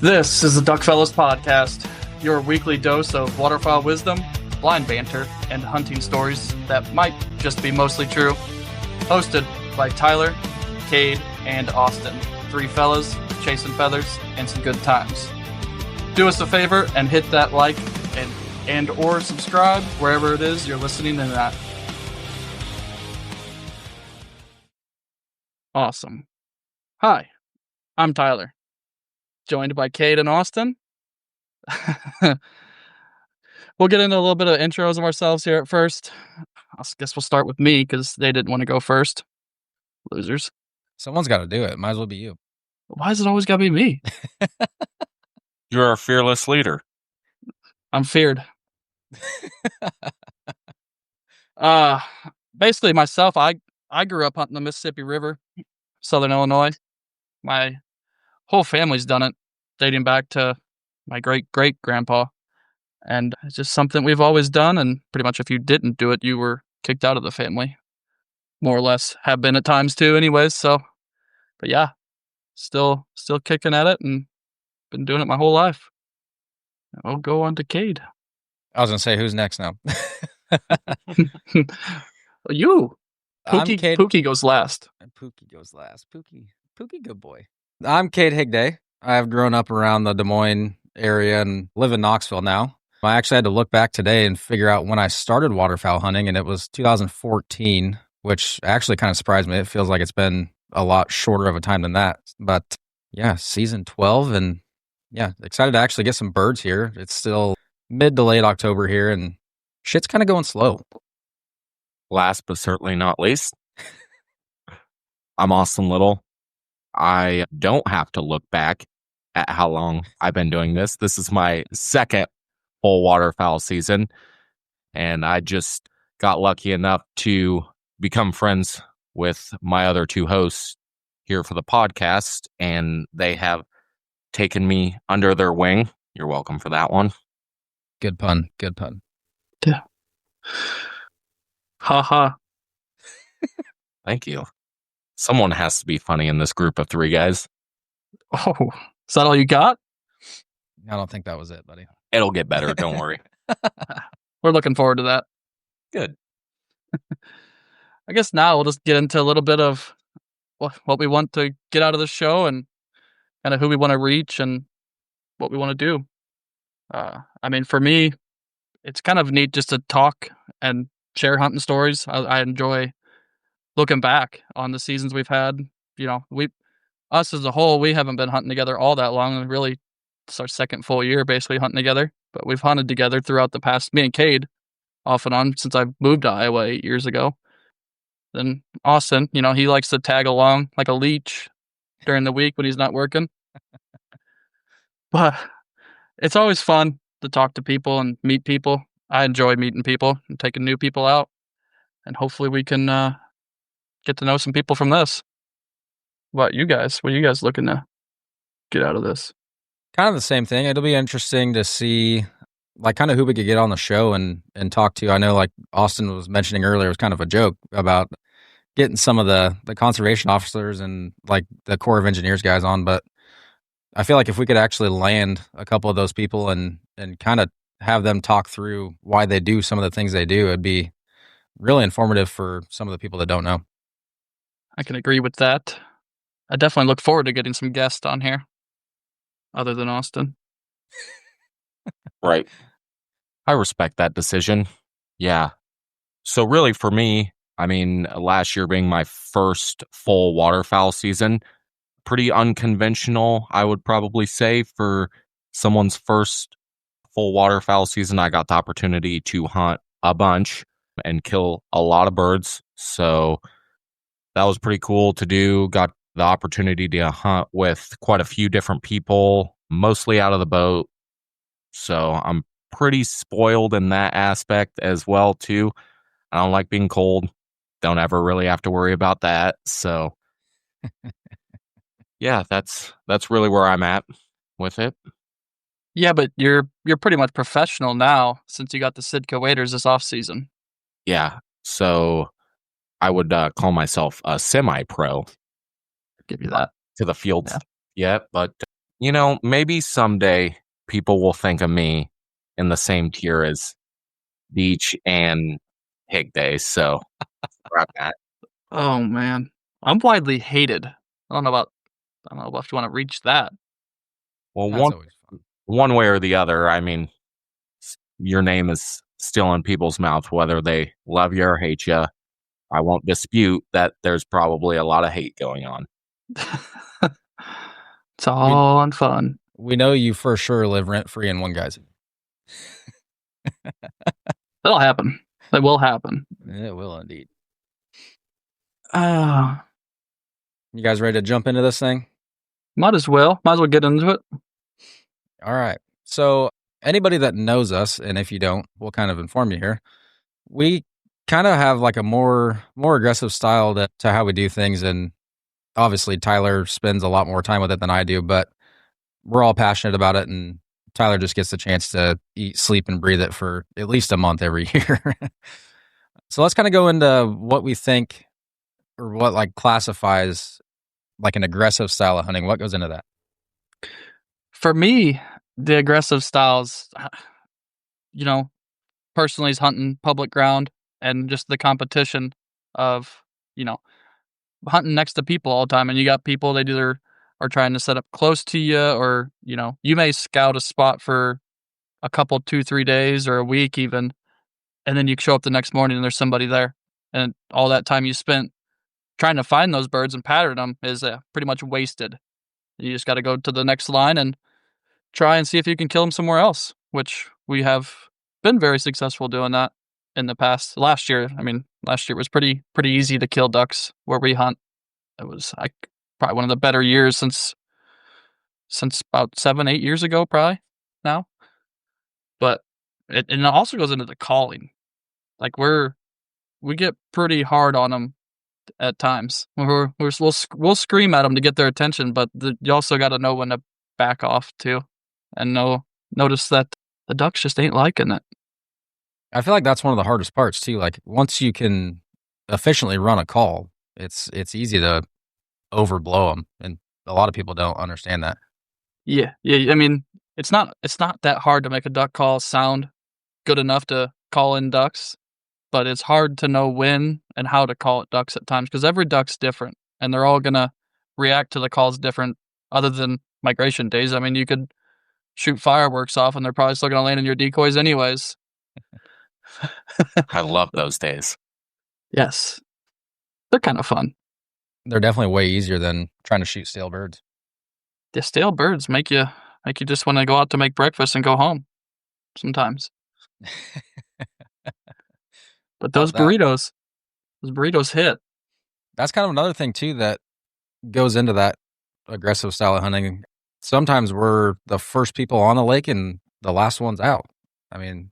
This is the Duckfellas Podcast, your weekly dose of waterfowl wisdom, blind banter, and hunting stories that might just be mostly true. Hosted by Tyler, Kade, and Austin, three fellas chasing feathers and some good times. Do us a favor and hit that like and or subscribe wherever it is you're listening in at. Awesome. Hi, I'm Tyler, joined by Kade and Austin. We'll get into a little bit of intros of ourselves here at first. I guess we'll start with me because they didn't want to go first. Losers. Someone's got to do it. Might as well be you. Why is it always got to be me? You're a fearless leader. I'm feared. Basically myself, I grew up hunting the Mississippi River, Southern Illinois. My whole family's done it, dating back to my great-great-grandpa. And it's just something we've always done, and pretty much if you didn't do it, you were kicked out of the family. More or less. Have been at times too anyways, so. But yeah, still kicking at it, and been doing it my whole life. I'll go on to Kade. I was going to say, who's next now? You. Pookie goes last. Pookie goes last. Pookie, good boy. I'm Kade Higday. I've grown up around the Des Moines area and live in Knoxville now. I actually had to look back today and figure out when I started waterfowl hunting, and it was 2014, which actually kind of surprised me. It feels like it's been a lot shorter of a time than that. But yeah, season 12, and yeah, excited to actually get some birds here. It's still mid to late October here, and shit's kind of going slow. Last but certainly not least, I'm Austin Little. I don't have to look back at how long I've been doing this. This is my second full waterfowl season, and I just got lucky enough to become friends with my other two hosts here for the podcast, and they have taken me under their wing. You're welcome for that one. Good pun. Yeah. Ha ha. Thank you. Someone has to be funny in this group of three guys. Oh, is that all you got? I don't think that was it, buddy. It'll get better. Don't worry. We're looking forward to that. Good. I guess now we'll just get into a little bit of what we want to get out of the show and kind of who we want to reach and what we want to do. I mean, for me, it's kind of neat just to talk and share hunting stories. I enjoy looking back on the seasons we've had. You know, us as a whole, we haven't been hunting together all that long. And really, it's our second full year basically hunting together. But we've hunted together throughout the past, me and Kade, off and on, since I moved to Iowa 8 years ago. Then Austin, you know, he likes to tag along like a leech during the week when he's not working. But it's always fun to talk to people and meet people. I enjoy meeting people and taking new people out. And hopefully we can get to know some people from this. What you guys? What are you guys looking to get out of this? Kind of the same thing. It'll be interesting to see like kind of who we could get on the show and talk to. I know like Austin was mentioning earlier, it was kind of a joke about getting some of the conservation officers and like the Corps of Engineers guys on, but I feel like if we could actually land a couple of those people and kind of have them talk through why they do some of the things they do, it'd be really informative for some of the people that don't know. I can agree with that. I definitely look forward to getting some guests on here other than Austin. Right. I respect that decision. Yeah. So really for me, I mean, last year being my first full waterfowl season, pretty unconventional, I would probably say, for someone's first full waterfowl season. I got the opportunity to hunt a bunch and kill a lot of birds. So that was pretty cool to do. Got the opportunity to hunt with quite a few different people, mostly out of the boat. So I'm pretty spoiled in that aspect as well, too. I don't like being cold. Don't ever really have to worry about that. So yeah, that's really where I'm at with it. Yeah, but you're pretty much professional now since you got the Sitka waders this off season. Yeah, so I would call myself a semi-pro. Give you that to the field. Yeah, but Maybe someday people will think of me in the same tier as Beach and Hig Day. So grab that. Oh man, I'm widely hated. I don't know if you want to reach that. Well, That's always fun. one way or the other, I mean, your name is still in people's mouths, whether they love you or hate you. I won't dispute that there's probably a lot of hate going on. It's all in fun. We know you for sure live rent-free in one guy's. That'll happen. That will happen. It will indeed. Uh, You guys ready to jump into this thing? Might as well get into it. All right. So anybody that knows us, and if you don't, we'll kind of inform you here. We kind of have like a more aggressive style to how we do things, and obviously Tyler spends a lot more time with it than I do, but we're all passionate about it, and Tyler just gets the chance to eat, sleep, and breathe it for at least a month every year. So let's kind of go into what we think, or what like classifies like an aggressive style of hunting. What goes into that? For me, the aggressive styles, personally is hunting public ground and just the competition of, hunting next to people all the time. And you got people, they either are trying to set up close to you, or, you may scout a spot for a couple, 2-3 days or a week even. And then you show up the next morning and there's somebody there. And all that time you spent trying to find those birds and pattern them is pretty much wasted. You just got to go to the next line and try and see if you can kill them somewhere else, which we have been very successful doing that in the past. Last year was pretty easy to kill ducks where we hunt. It was probably one of the better years since about 7-8 years ago, probably now. But it also goes into the calling. Like we get pretty hard on them at times. We'll scream at them to get their attention, but you also got to know when to back off too, and notice that the ducks just ain't liking it. I feel like that's one of the hardest parts too. Like once you can efficiently run a call, it's easy to overblow them, and a lot of people don't understand that. Yeah. I mean, it's not that hard to make a duck call sound good enough to call in ducks, but it's hard to know when and how to call it ducks at times, because every duck's different and they're all gonna react to the calls different. Other than migration days, I mean, you could shoot fireworks off and they're probably still gonna land in your decoys anyways. I love those days. Yes, they're kind of fun. They're definitely way easier than trying to shoot stale birds. The stale birds make you just want to go out to make breakfast and go home sometimes. But those burritos hit. That's kind of another thing too that goes into that aggressive style of hunting. Sometimes we're the first people on the lake and the last ones out. I mean,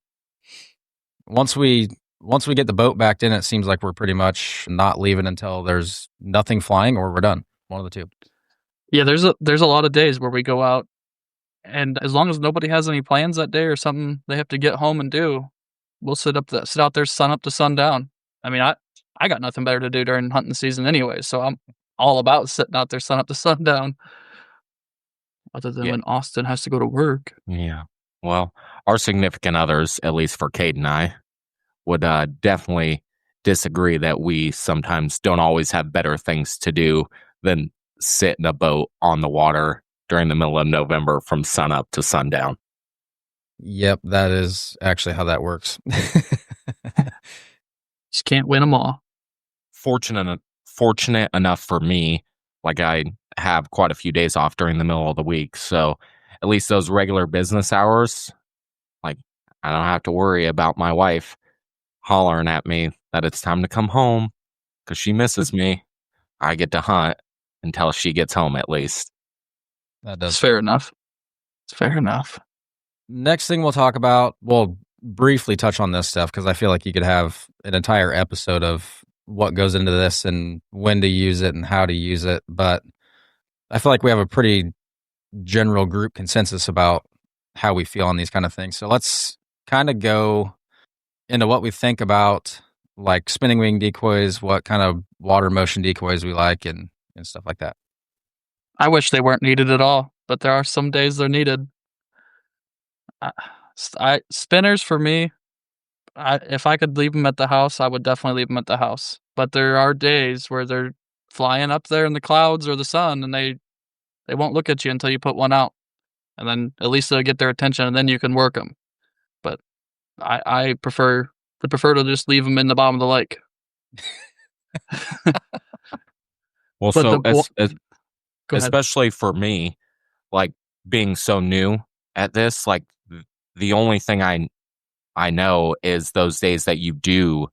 once we get the boat backed in, it seems like we're pretty much not leaving until there's nothing flying or we're done. One of the two. Yeah, there's a lot of days where we go out, and as long as nobody has any plans that day or something they have to get home and do, we'll sit out there sun up to sundown. I mean, I got nothing better to do during hunting season anyway, so I'm all about sitting out there sun up to sundown. Other than when Austin has to go to work. Yeah. Well, our significant others, at least for Kade and I, would definitely disagree that we sometimes don't always have better things to do than sit in a boat on the water during the middle of November from sun up to sundown. Yep, that is actually how that works. Just can't win them all. Fortunate enough for me, like I have quite a few days off during the middle of the week, so at least those regular business hours, like I don't have to worry about my wife hollering at me that it's time to come home because she misses me. I get to hunt until she gets home at least. That's fair enough. It's fair enough. Next thing we'll talk about, we'll briefly touch on this stuff because I feel like you could have an entire episode of what goes into this and when to use it and how to use it. But I feel like we have a pretty general group consensus about how we feel on these kind of things. So let's kind of go into what we think about like spinning wing decoys, what kind of water motion decoys we like and stuff like that. I wish they weren't needed at all. but there are some days they're needed. Spinners for me, if I could leave them at the house, I would definitely leave them at the house. But there are days where they're flying up there in the clouds or the sun, and they won't look at you until you put one out, and then at least they'll get their attention, and then you can work them. But I would prefer to just leave them in the bottom of the lake. Well, But so Go ahead. especially for me, like being so new at this, like the only thing I know is those days that you do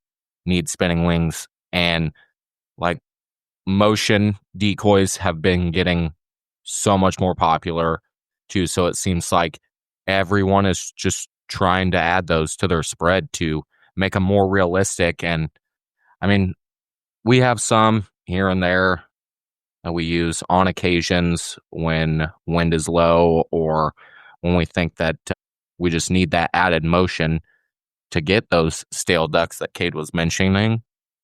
need spinning wings, and like motion decoys have been getting so much more popular too. So it seems like everyone is just trying to add those to their spread to make them more realistic. And I mean, we have some here and there that we use on occasions when wind is low, or when we think that we just need that added motion to get those stale ducks that Kade was mentioning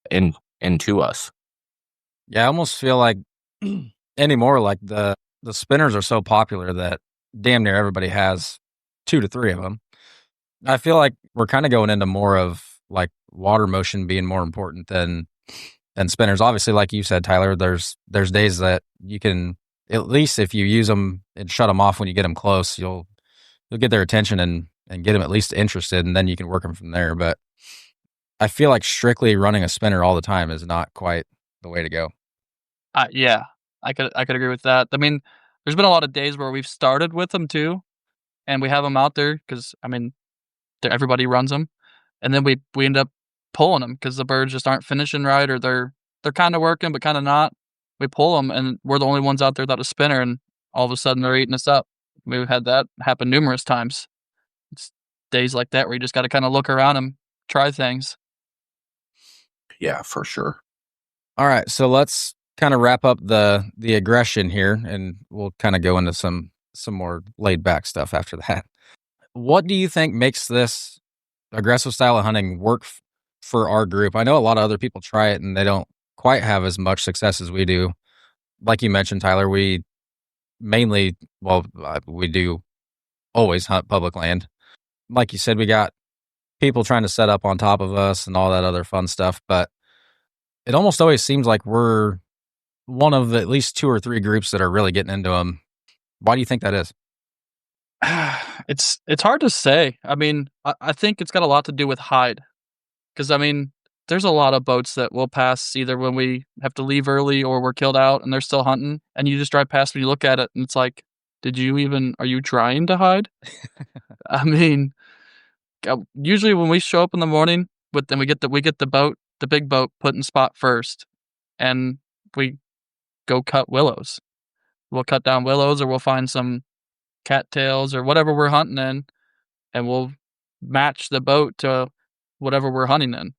into us. Yeah, I almost feel like anymore, like the spinners are so popular that damn near everybody has 2 to 3 of them. I feel like we're kind of going into more of like water motion being more important than spinners. Obviously, like you said, Tyler, there's days that you can, at least if you use them and shut them off when you get them close, you'll get their attention and get them at least interested, and then you can work them from there. But I feel like strictly running a spinner all the time is not quite the way to go. Yeah, I could agree with that. I mean, there's been a lot of days where we've started with them too, and we have them out there because I mean, everybody runs them, and then we end up pulling them because the birds just aren't finishing right, or they're kind of working but kind of not. We pull them, and we're the only ones out there without a spinner, and all of a sudden they're eating us up. We've had that happen numerous times. It's days like that where you just got to kind of look around and try things. Yeah, for sure. All right, so let's kind of wrap up the aggression here, and we'll kind of go into some more laid back stuff after that. What do you think makes this aggressive style of hunting work for our group? I know a lot of other people try it and they don't quite have as much success as we do. Like you mentioned, Tyler, we mainly, we do always hunt public land. Like you said, we got people trying to set up on top of us and all that other fun stuff, but it almost always seems like we're one of at least 2 or 3 groups that are really getting into them. Why do you think that is? It's hard to say. I mean, I think it's got a lot to do with hide, because I mean, there's a lot of boats that will pass either when we have to leave early or we're killed out and they're still hunting, and you just drive past and you look at it and it's like, are you trying to hide? I mean, usually when we show up in the morning, we get the boat, the big boat, put in spot first, and we go cut willows. We'll cut down willows, or we'll find some cattails or whatever we're hunting in, and we'll match the boat to whatever we're hunting in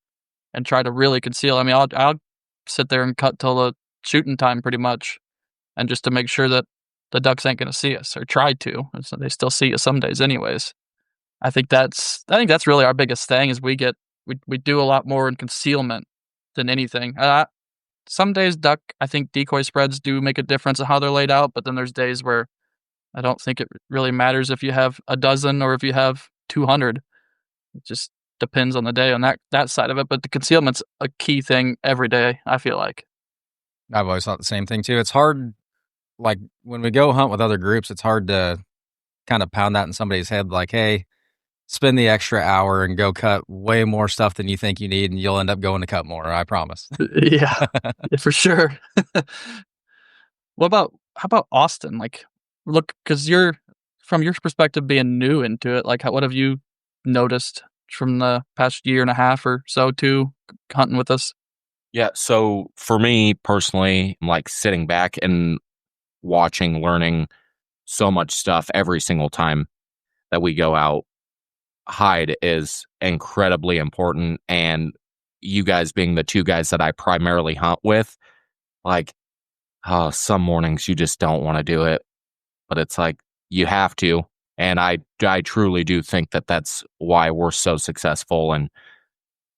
and try to really conceal. I mean, I'll sit there and cut till the shooting time pretty much, and just to make sure that the ducks ain't going to see us, or try to. So they still see us some days anyways. I think that's really our biggest thing is we do a lot more in concealment than anything. Some days I think decoy spreads do make a difference in how they're laid out, but then there's days where I don't think it really matters if you have a dozen or if you have 200. It just depends on the day on that side of it. But the concealment's a key thing every day, I feel like. I've always thought the same thing too. It's hard, like when we go hunt with other groups, it's hard to kind of pound that in somebody's head, like, hey, spend the extra hour and go cut way more stuff than you think you need, and you'll end up going to cut more. I promise. Yeah, for sure. How about Austin? Like, look, because from your perspective being new into it, like, what have you noticed from the past year and a half or so too, hunting with us? Yeah, so for me personally, I'm like sitting back and watching, learning so much stuff every single time that we go out. Hide is incredibly important, and you guys being the 2 guys that I primarily hunt with, like, some mornings you just don't want to do it, but it's like you have to, and I truly do think that that's why we're so successful and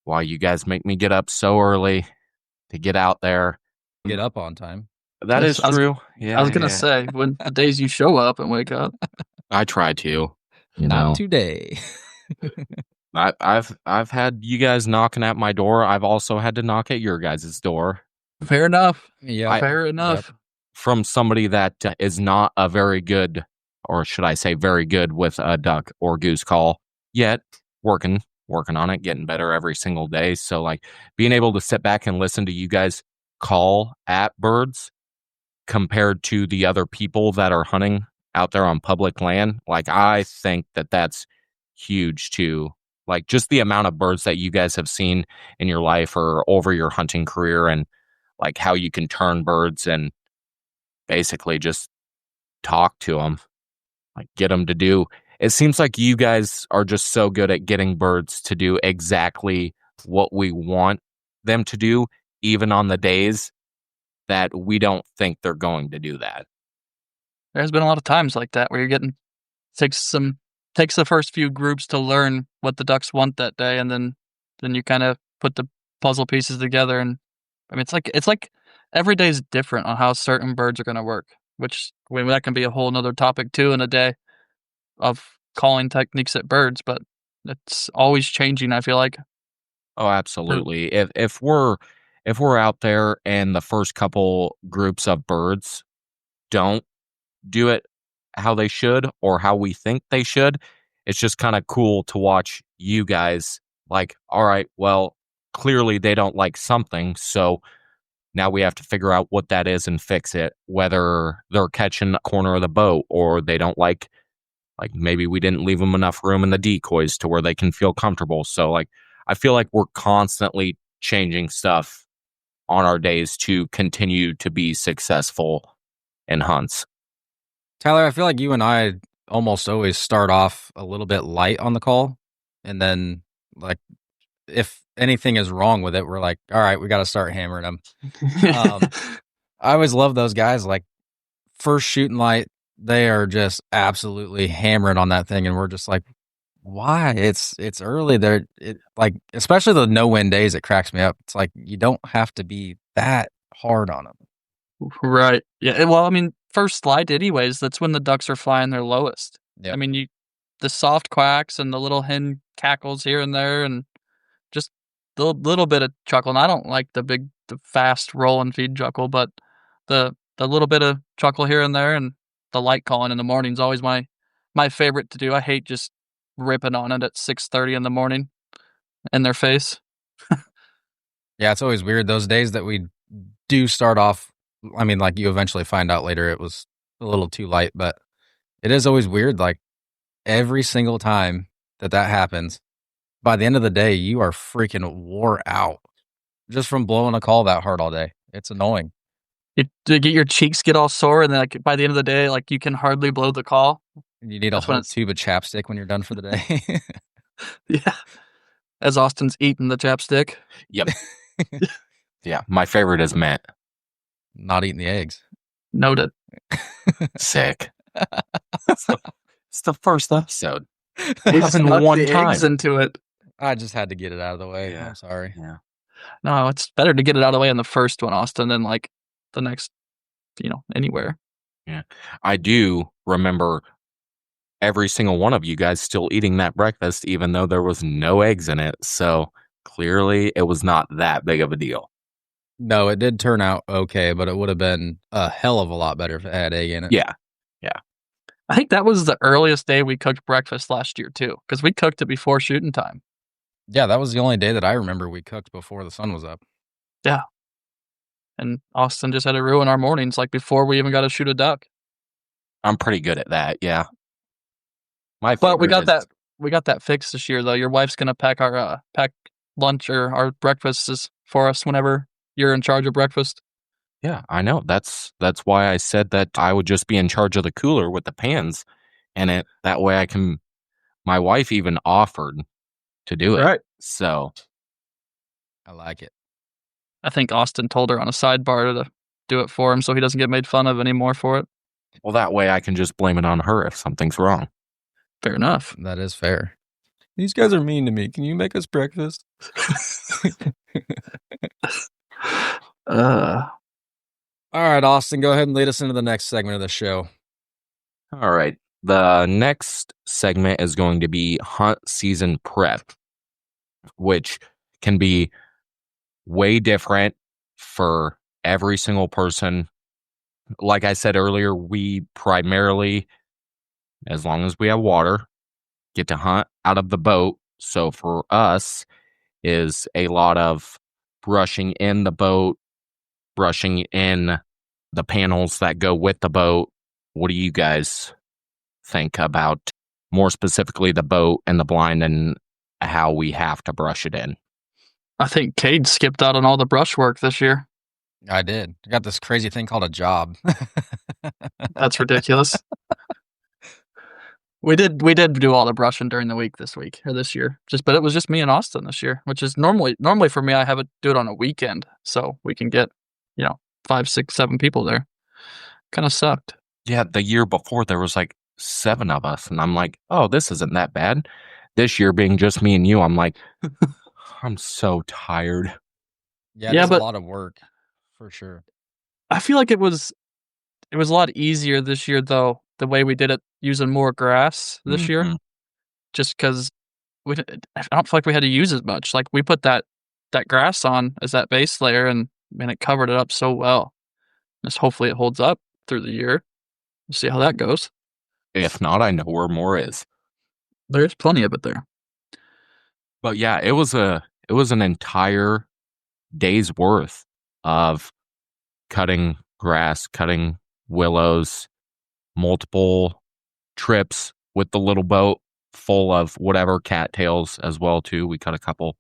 why you guys make me get up so early to get out there. Get up on time. That is true. Yeah, I was gonna say, when the days you show up and wake up. I try to. Not today. I've had you guys knocking at my door. I've also had to knock at your guys' door. Fair enough. Yeah, Fair enough. From somebody that is not a very good, or should I say very good with a duck or goose call yet, working on it, getting better every single day. So like being able to sit back and listen to you guys call at birds compared to the other people that are hunting out there on public land, like I think that that's huge too. Like just the amount of birds that you guys have seen in your life or over your hunting career, and like how you can turn birds and basically just talk to them, like get them to do. It seems like you guys are just so good at getting birds to do exactly what we want them to do, even on the days that we don't think they're going to do that. There's been a lot of times like that where you're getting takes the first few groups to learn what the ducks want that day, and then you kind of put the puzzle pieces together. And I mean, it's like every day is different on how certain birds are going to work, which that can be a whole nother topic too in a day of calling techniques at birds, but it's always changing, I feel like. Oh, absolutely. If we're out there and the first couple groups of birds don't do it how they should or how we think they should, it's just kind of cool to watch you guys like, all right, well, clearly they don't like something, so now we have to figure out what that is and fix it, whether they're catching a corner of the boat or they don't like maybe we didn't leave them enough room in the decoys to where they can feel comfortable. So like I feel like we're constantly changing stuff on our days to continue to be successful in hunts. Tyler, I feel like you and I almost always start off a little bit light on the call, and then like if anything is wrong with it, we're like, all right, we got to start hammering them. I always love those guys. Like first shooting light, they are just absolutely hammering on that thing, and we're just like, why? It's early there. Like especially the no wind days, it cracks me up. It's like you don't have to be that hard on them. Right. Yeah. Well, I mean, first light, anyways. That's when the ducks are flying their lowest. Yep. I mean, the soft quacks and the little hen cackles here and there, and just the little bit of chuckle. And I don't like the fast roll and feed chuckle, but the little bit of chuckle here and there, and the light calling in the morning is always my favorite to do. I hate just ripping on it at 6:30 in the morning in their face. Yeah, it's always weird those days that we do start off. I mean, like you eventually find out later it was a little too light, but it is always weird. Like every single time that happens, by the end of the day, you are freaking wore out just from blowing a call that hard all day. It's annoying. Your cheeks get all sore, and then like by the end of the day, like you can hardly blow the call. You need a whole tube of chapstick when you're done for the day. Yeah, as Austin's eating the chapstick. Yep. Yeah, my favorite is mint. Not eating the eggs. Noted. Sick. It's the first episode. We snuck one the eggs into it. I just had to get it out of the way. Yeah. I'm sorry. Yeah. No, it's better to get it out of the way in the first one, Austin, than like the next, anywhere. Yeah. I do remember every single one of you guys still eating that breakfast, even though there was no eggs in it. So clearly it was not that big of a deal. No, it did turn out okay, but it would have been a hell of a lot better if it had egg in it. Yeah. I think that was the earliest day we cooked breakfast last year, too, because we cooked it before shooting time. Yeah, that was the only day that I remember we cooked before the sun was up. Yeah. And Austin just had to ruin our mornings, like before we even got to shoot a duck. I'm pretty good at that, yeah. But we got that fixed this year, though. Your wife's going to pack our lunch or our breakfasts for us whenever you're in charge of breakfast. Yeah, I know. That's why I said that I would just be in charge of the cooler with the pans in it. That way my wife even offered to do it. Right. So I like it. I think Austin told her on a sidebar to do it for him so he doesn't get made fun of anymore for it. Well, that way I can just blame it on her if something's wrong. Fair enough. That is fair. These guys are mean to me. Can you make us breakfast? All right, Austin, go ahead and lead us into the next segment of the show. All right. The next segment is going to be hunt season prep, which can be way different for every single person. Like I said earlier, we primarily, as long as we have water, get to hunt out of the boat. So for us is a lot of brushing in the boat, brushing in the panels that go with the boat. What do you guys think about more specifically the boat and the blind and how we have to brush it in? I think Kade skipped out on all the brush work this year. I did. I got this crazy thing called a job. That's ridiculous. We did do all the brushing during the week this year. But it was just me and Austin this year, which is normally for me I have it do it on a weekend so we can get 5, 6, 7 people there. Kind of sucked. Yeah, the year before there was like 7 of us, and I'm like, oh, this isn't that bad. This year being just me and you, I'm like, I'm so tired. Yeah, but a lot of work for sure. I feel like it was a lot easier this year though, the way we did it using more grass this year, just because I don't feel like we had to use as much. Like we put that grass on as that base layer, and man, it covered it up so well. Just hopefully it holds up through the year. We'll see how that goes. If not, I know where more is. There's plenty of it there. But yeah, it was an entire day's worth of cutting grass, cutting willows, multiple trips with the little boat full of whatever cattails as well too. We cut a couple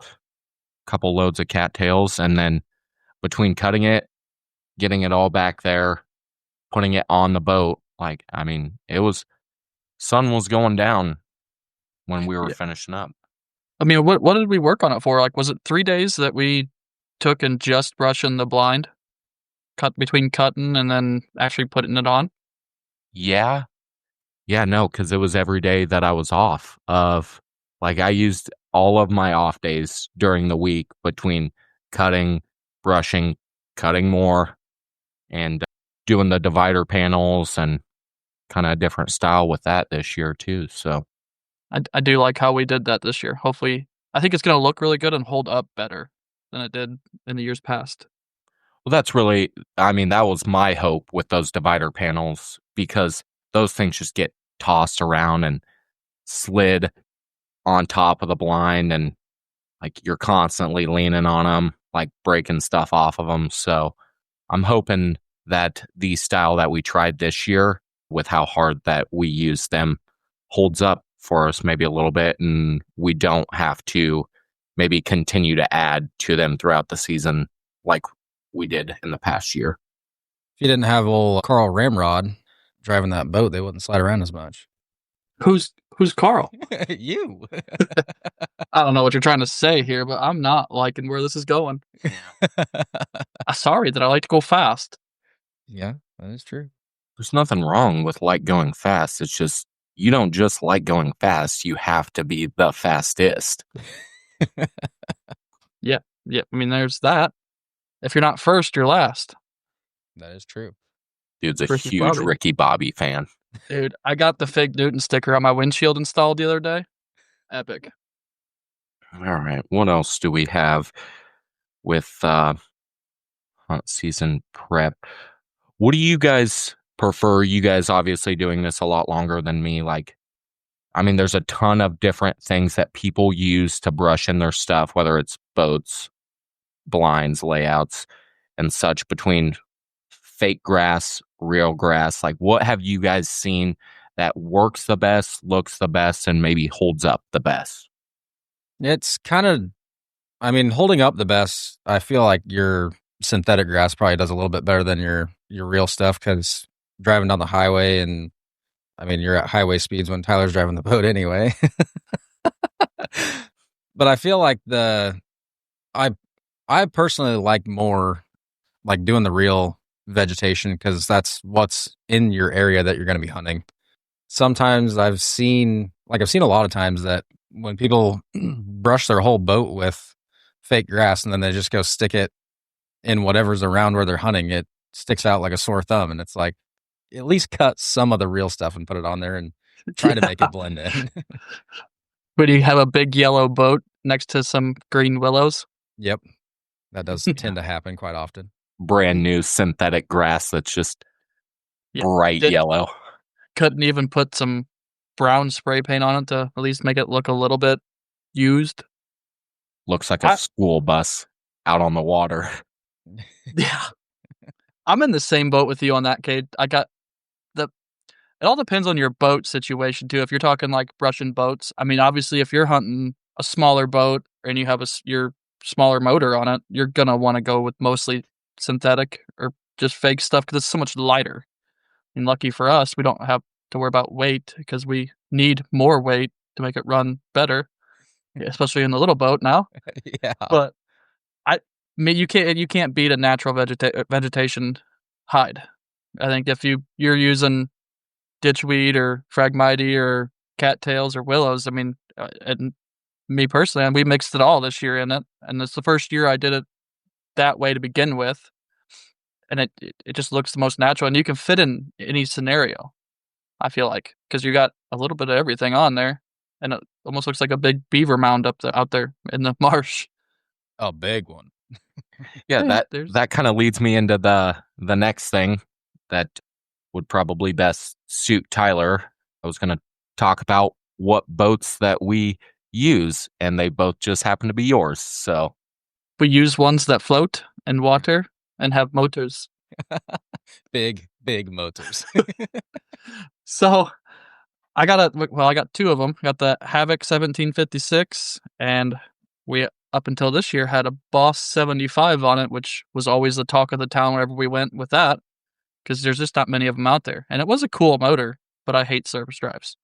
loads of cattails, and then between cutting it, getting it all back there, putting it on the boat, sun was going down when we were finishing up. I mean, what did we work on it for? Like, was it 3 days that we took and just brushing the blind? Between cutting and then actually putting it on? Yeah, no, because it was every day that I was off. I used all of my off days during the week between cutting, brushing, cutting more, and doing the divider panels and kind of a different style with that this year too. So I do like how we did that this year. Hopefully, I think it's going to look really good and hold up better than it did in the years past. Well, that's really, that was my hope with those divider panels, because those things just get tossed around and slid on top of the blind, and you're constantly leaning on them, breaking stuff off of them. So I'm hoping that the style that we tried this year, with how hard that we use them, holds up for us maybe a little bit, and we don't have to maybe continue to add to them throughout the season like we did in the past year. If you didn't have old Carl Ramrod driving that boat, they wouldn't slide around as much. Who's Carl? You. I don't know what you're trying to say here, but I'm not liking where this is going. Sorry that I like to go fast. Yeah, that is true. There's nothing wrong with going fast. It's just, you don't just like going fast. You have to be the fastest. Yeah. I mean, there's that. If you're not first, you're last. That is true. Dude's a huge Ricky Bobby fan. Dude, I got the fake Newton sticker on my windshield installed the other day. Epic. All right. What else do we have with hunt season prep? What do you guys prefer? You guys obviously doing this a lot longer than me. There's a ton of different things that people use to brush in their stuff, whether it's boats, blinds, layouts, and such, between fake grass, real grass. What have you guys seen that works the best, looks the best, and maybe holds up the best? It's kind of, holding up the best. I feel like your synthetic grass probably does a little bit better than your real stuff, because driving down the highway, and you're at highway speeds when Tyler's driving the boat anyway. But I feel like I personally like more doing the real vegetation, because that's what's in your area that you're going to be hunting. Sometimes I've seen a lot of times that when people brush their whole boat with fake grass and then they just go stick it in whatever's around where they're hunting, it sticks out like a sore thumb. And it's like, at least cut some of the real stuff and put it on there and try to make it blend in. Would you have a big yellow boat next to some green willows? Yep. That does tend to happen quite often. Brand new synthetic grass that's just bright yellow. Couldn't even put some brown spray paint on it to at least make it look a little bit used. Looks like a school bus out on the water. Yeah. I'm in the same boat with you on that, Kade. It all depends on your boat situation too. If you're talking like Russian boats, I mean, obviously, if you're hunting a smaller boat and you have your smaller motor on it, you're gonna want to go with mostly synthetic or just fake stuff because it's so much lighter. And lucky for us, we don't have to worry about weight because we need more weight to make it run better, especially in the little boat now. Yeah, but I mean, you can't beat a natural vegetation hide. I think if you're using ditchweed or phragmite or cattails or willows, I mean, and me personally, and we mixed it all this year in it, and it's the first year I did it that way to begin with, and it just looks the most natural, and you can fit in any scenario. I feel like because you got a little bit of everything on there, and it almost looks like a big beaver mound out there in the marsh. A big one. Yeah, that kind of leads me into the next thing that would probably best suit Tyler. I was going to talk about what boats that we use, and they both just happen to be yours. So we use ones that float in water and have motors. Big motors. So I got two of them. I got the Havoc 1756, and we up until this year had a Boss 75 on it, which was always the talk of the town wherever we went with that. Because there's just not many of them out there. And it was a cool motor, but I hate service drives.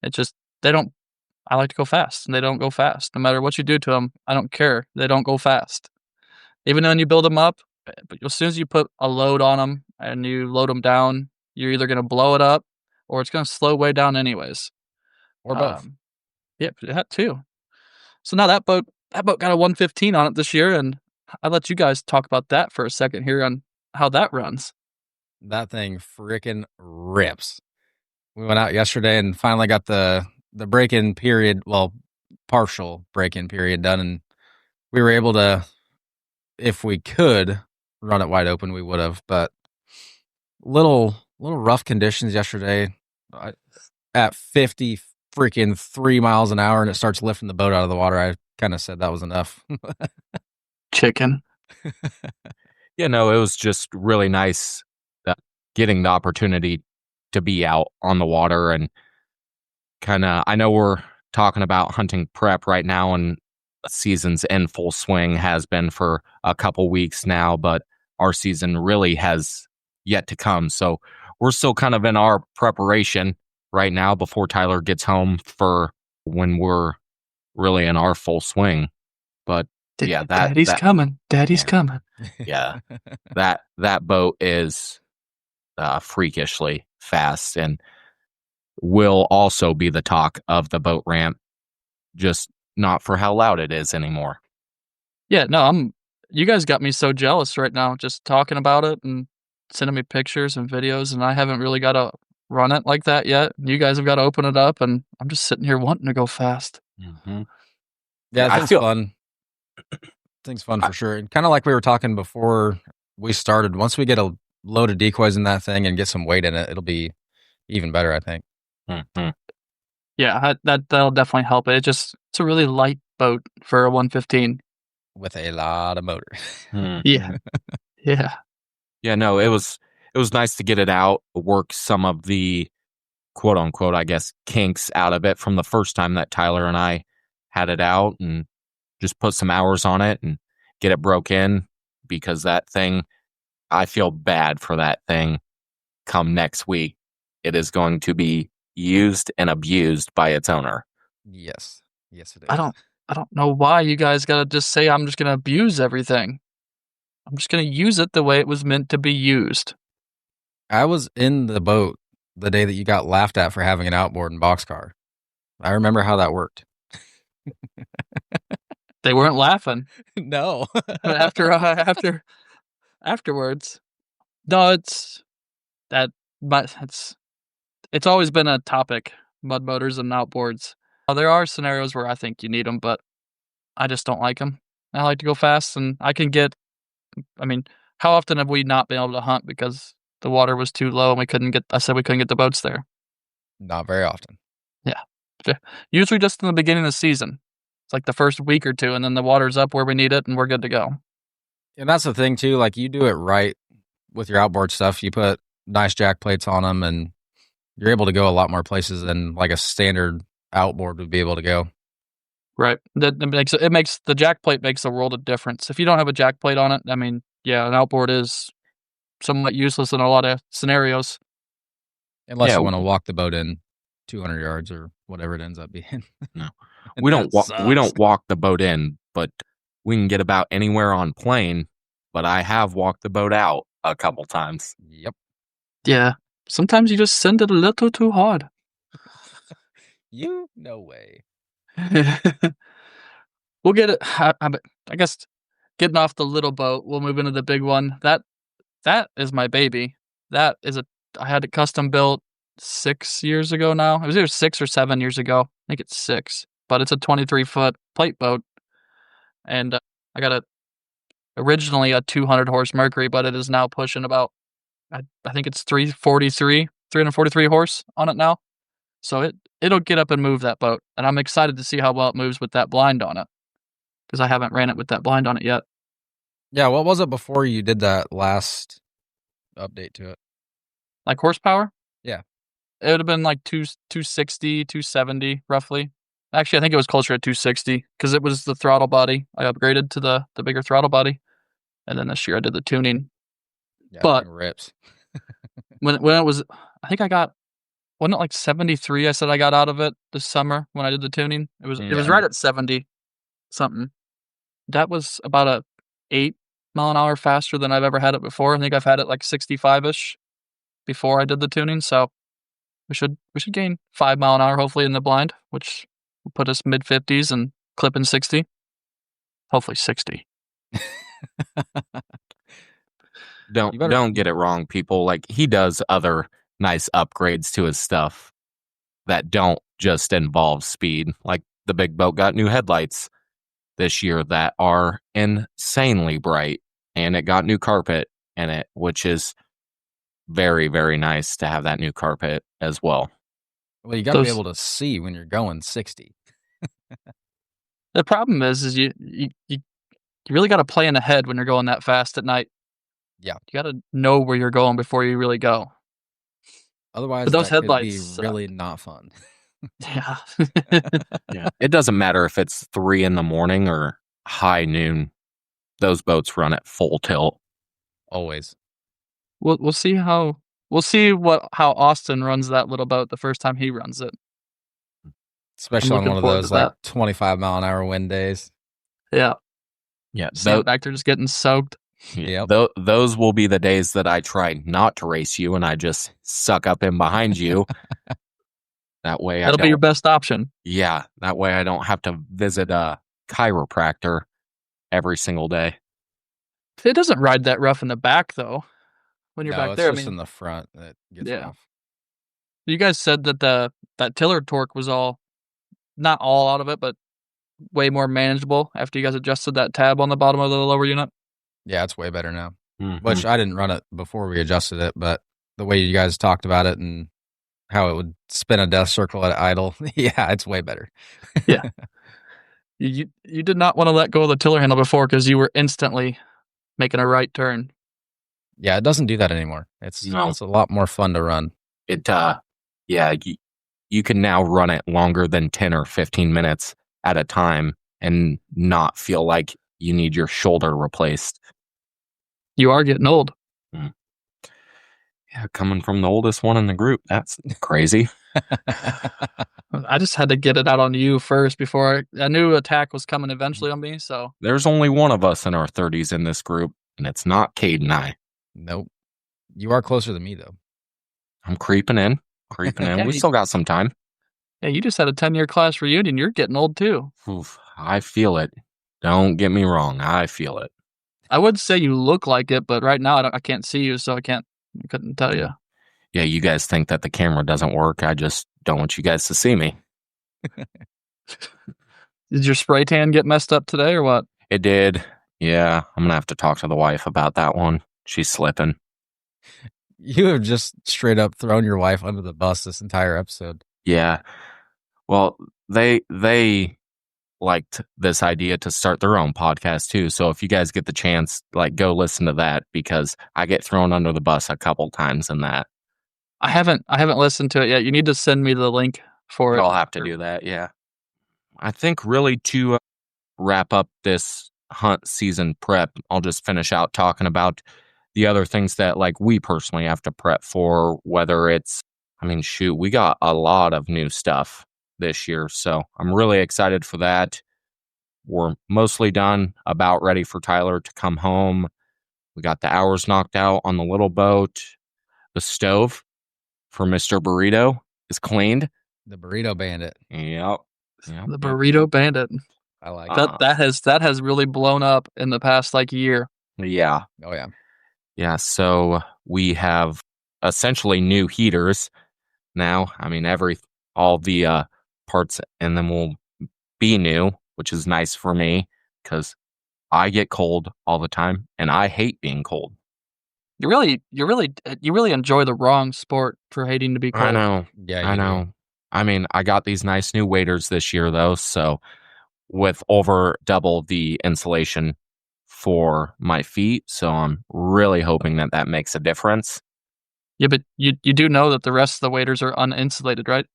It just, I like to go fast, and they don't go fast. No matter what you do to them, I don't care. They don't go fast. Even when you build them up, but as soon as you put a load on them and you load them down, you're either going to blow it up or it's going to slow way down anyways. Or both. Yep, that too. So now that boat got a 115 on it this year, and I'll let you guys talk about that for a second here on how that runs. That thing freaking rips. We went out yesterday and finally got the break-in period, well, partial break-in period done, and we were able to, if we could run it wide open, we would have, but little rough conditions yesterday at 50 freaking 3 miles an hour, and it starts lifting the boat out of the water. I kind of said that was enough. Chicken. Yeah, no, it was just really nice getting the opportunity to be out on the water and kind of, I know we're talking about hunting prep right now and season's in full swing, has been for a couple weeks now, but our season really has yet to come. So we're still kind of in our preparation right now before Tyler gets home for when we're really in our full swing. But yeah, Daddy's coming. Daddy's coming. Yeah, that boat is freakishly fast and will also be the talk of the boat ramp, just not for how loud it is anymore. Yeah, no, you guys got me so jealous right now just talking about it and sending me pictures and videos, and I haven't really got to run it like that yet. You guys have got to open it up, and I'm just sitting here wanting to go fast. Mm-hmm. Yeah, it's fun. Thing's fun for sure. And kind of like we were talking before we started, once we get a load of decoys in that thing and get some weight in it, it'll be even better, I think. Mm-hmm. Yeah, that'll definitely help it. It's a really light boat for a 115 with a lot of motor. Yeah. Yeah, no, it was nice to get it out, work some of the quote unquote, I guess, kinks out of it from the first time that Tyler and I had it out, and just put some hours on it and get it broke in, because that thing, I feel bad for that thing come next week. It is going to be used and abused by its owner. Yes it is. I don't know why you guys gotta just say I'm just gonna abuse everything. I'm just gonna use it the way it was meant to be used. I was in the boat the day that you got laughed at for having an outboard and boxcar. I remember how that worked. They weren't laughing. No. Afterwards. No, but it's always been a topic, mud motors and outboards. There are scenarios where I think you need them, but I just don't like them. I like to go fast, and how often have we not been able to hunt because the water was too low and we couldn't get the boats there? Not very often. Yeah. Usually just in the beginning of the season. It's like the first week or two, and then the water's up where we need it, and we're good to go. And that's the thing, too. Like, you do it right with your outboard stuff. You put nice jack plates on them, and you're able to go a lot more places than, like, a standard outboard would be able to go. Right. The jack plate makes a world of difference. If you don't have a jack plate on it, an outboard is somewhat useless in a lot of scenarios. Unless you want to walk the boat in 200 yards or whatever it ends up being. No. We don't walk the boat in, but we can get about anywhere on plane, but I have walked the boat out a couple times. Yep. Yeah. Sometimes you just send it a little too hard. No way. We'll get it. I guess getting off the little boat, we'll move into the big one. That is my baby. I had it custom built 6 years ago now. It was either 6 or 7 years ago. I think it's 6, but it's a 23-foot plate boat. And I got originally a 200 horse Mercury, but it is now pushing about, I think it's 343 horse on it now. So it'll get up and move that boat. And I'm excited to see how well it moves with that blind on it, because I haven't ran it with that blind on it yet. Yeah, what was it before you did that last update to it? Like horsepower? Yeah. It would have been like 260, 270, roughly. Actually, I think it was closer to 260, because it was the throttle body. I upgraded to the bigger throttle body. And then this year I did the tuning. Yeah, but rips. when it was, I think I got, wasn't it like 73 I said I got out of it this summer when I did the tuning? It was right at 70 something. That was about a 8 mile an hour faster than I've ever had it before. I think I've had it like 65-ish before I did the tuning, so we should gain 5 mile an hour hopefully in the blind, which will put us mid 50s and clipping 60. Hopefully 60. Don't get it wrong, people. Like, he does other nice upgrades to his stuff that don't just involve speed. Like, the big boat got new headlights this year that are insanely bright, and it got new carpet in it, which is very, very nice to have that new carpet as well. Well, you got to be able to see when you're going 60. The problem is you really got to plan ahead when you're going that fast at night. Yeah. You got to know where you're going before you really go. Otherwise, but those that headlights could be really not fun. Yeah. Yeah. It doesn't matter if it's 3 a.m. or high noon. Those boats run at full tilt. Always. We'll see how Austin runs that little boat the first time he runs it. Especially on one of those like 25 mile an hour wind days. Yeah. Yeah. Back there just getting soaked. Yeah. Those will be the days that I try not to race you and I just suck up in behind you. That way that'll be your best option. Yeah. That way I don't have to visit a chiropractor every single day. It doesn't ride that rough in the back though. When you're back there, it's just in the front that gets rough. You guys said that that tiller torque was not all out of it, but way more manageable after you guys adjusted that tab on the bottom of the lower unit. Yeah, it's way better now. Mm-hmm. Which I didn't run it before we adjusted it, but the way you guys talked about it and how it would spin a death circle at idle, yeah, it's way better. Yeah. You did not want to let go of the tiller handle before because you were instantly making a right turn. Yeah, it doesn't do that anymore. It's a lot more fun to run. You can now run it longer than 10 or 15 minutes at a time and not feel like you need your shoulder replaced. You are getting old. Mm. Yeah, coming from the oldest one in the group, that's crazy. I just had to get it out on you first before I knew attack was coming eventually on me. So there's only one of us in our 30s in this group, and it's not Kade and I. Nope. You are closer than me, though. I'm creeping in. Yeah, we still got some time. Yeah, you just had a 10-year class reunion. You're getting old, too. Oof, I feel it. Don't get me wrong. I feel it. I would say you look like it, but right now I can't see you, so I couldn't tell you. Yeah, you guys think that the camera doesn't work. I just don't want you guys to see me. Did your spray tan get messed up today or what? It did. Yeah, I'm going to have to talk to the wife about that one. She's slipping. You have just straight up thrown your wife under the bus this entire episode. Yeah. Well, they liked this idea to start their own podcast too. So if you guys get the chance, like, go listen to that, because I get thrown under the bus a couple times in that. I haven't listened to it yet. You need to send me the link for it. I'll have to do that. Yeah. I think really to wrap up this hunt season prep, I'll just finish out talking about the other things that, like, we personally have to prep for, whether it's, we got a lot of new stuff this year, so I'm really excited for that. We're mostly done, about ready for Tyler to come home. We got the hours knocked out on the little boat. The stove for Mr. Burrito is cleaned. The Burrito Bandit. Yep. The Burrito Bandit. I like that. That has really blown up in the past year. Yeah. Oh yeah. Yeah. So we have essentially new heaters now. All the parts in them will be new, which is nice for me because I get cold all the time and I hate being cold. You really enjoy the wrong sport for hating to be cold. I know. Yeah, I know. I got these nice new waders this year though, so with over double the insulation for my feet, so I'm really hoping that makes a difference. Yeah, but you do know that the rest of the waders are uninsulated, right?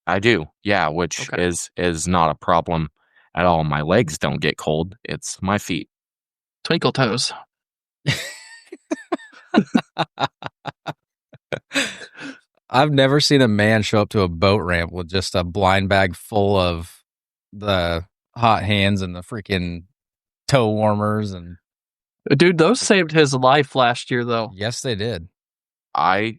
I do, yeah, which is not a problem at all. My legs don't get cold. It's my feet. Twinkle toes. I've never seen a man show up to a boat ramp with just a blind bag full of the hot hands and the freaking toe warmers. And dude, those saved his life last year, though. Yes, they did. I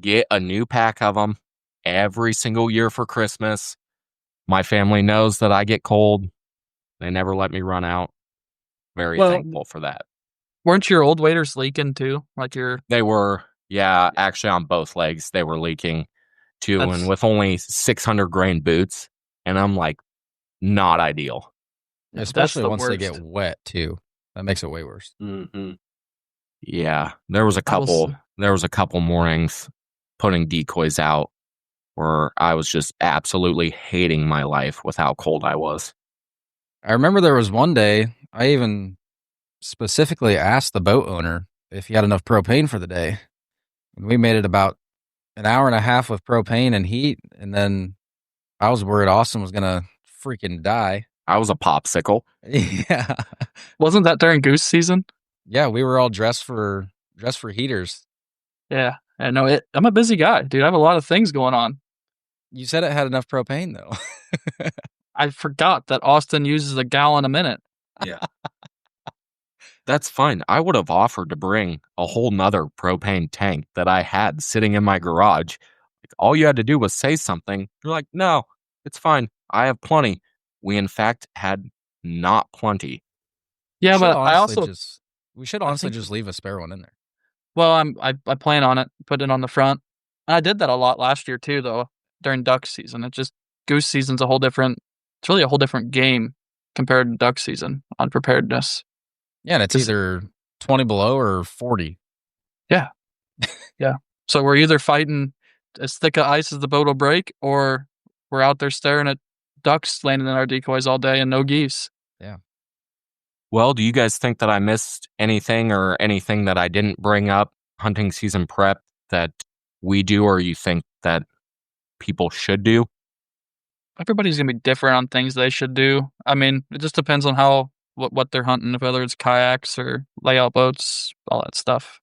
get a new pack of them every single year for Christmas. My family knows that I get cold. They never let me run out. Very thankful for that. Weren't your old waders leaking too? They were, yeah, actually on both legs they were leaking too, and with only 600 grain boots, and I'm like, not ideal. Especially once they get wet too. That makes it way worse. Mm-hmm. Yeah, there was a couple mornings putting decoys out where I was just absolutely hating my life with how cold I was. I remember there was one day I even specifically asked the boat owner if he had enough propane for the day. And we made it about an hour and a half with propane and heat, and then I was worried Austin was gonna freaking die. I was a popsicle. Yeah. Wasn't that during goose season? Yeah, we were all dressed for heaters. Yeah. I know I'm a busy guy, dude. I have a lot of things going on. You said it had enough propane though. I forgot that Austin uses a gallon a minute. Yeah. That's fine. I would have offered to bring a whole nother propane tank that I had sitting in my garage. All you had to do was say something. You're like, no, it's fine. I have plenty. We, in fact, had not plenty. Yeah, but we should honestly just leave a spare one in there. Well, I plan on it, put it on the front. And I did that a lot last year too, though, during duck season. Goose season's it's really a whole different game compared to duck season on preparedness. Yeah, and it's either 20 below or 40. Yeah. Yeah. So we're either fighting as thick of ice as the boat will break, or we're out there staring at ducks landing in our decoys all day and no geese. Yeah. Well, do you guys think that I missed anything or anything that I didn't bring up hunting season prep that we do, or you think that people should do? Everybody's going to be different on things they should do. It just depends on what they're hunting, whether it's kayaks or layout boats, all that stuff.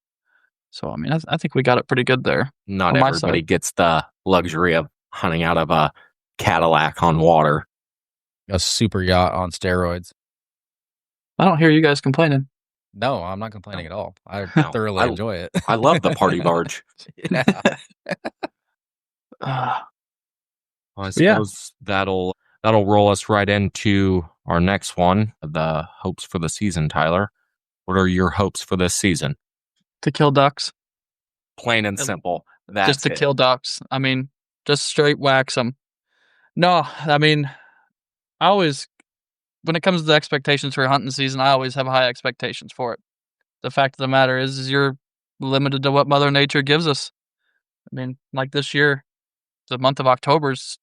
So, I think we got it pretty good there. Not everybody gets the luxury of hunting out of a Cadillac on water. A super yacht on steroids. I don't hear you guys complaining. No, I'm not complaining at all. I thoroughly enjoy it. I love the party barge. Yeah. Well, I suppose that'll roll us right into our next one, the hopes for the season, Tyler. What are your hopes for this season? To kill ducks. Plain and simple. That's just to it. kill ducks. I mean, just straight wax them. No, I mean, I always, when it comes to the expectations for hunting season, I always have high expectations for it. The fact of the matter is you're limited to what Mother Nature gives us. I mean, like this year, the month of October's,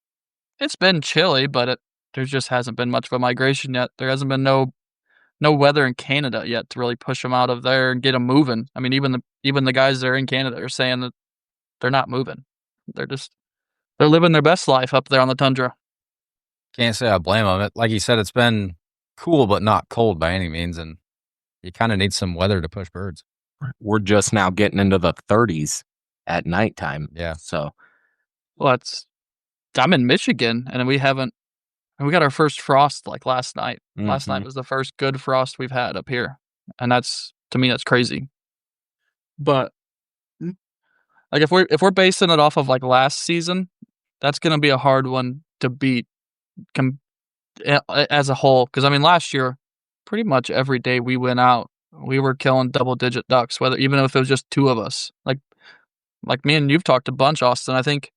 it's been chilly, but there just hasn't been much of a migration yet. There hasn't been no weather in Canada yet to really push them out of there and get them moving. I mean, even the guys that are in Canada are saying that they're not moving. They're living their best life up there on the tundra. Can't say I blame them. Like you said, it's been cool but not cold by any means, and you kind of need some weather to push birds. We're just now getting into the 30s at nighttime. Yeah. So, well, I'm in Michigan, and we got our first frost like last night. Mm-hmm. Last night was the first good frost we've had up here, and to me that's crazy. But like if we're basing it off of like last season, that's going to be a hard one to beat as a whole. Because I mean, last year, pretty much every day we went out, we were killing double-digit ducks. Even if it was just two of us, like me and you've talked a bunch, Austin. I think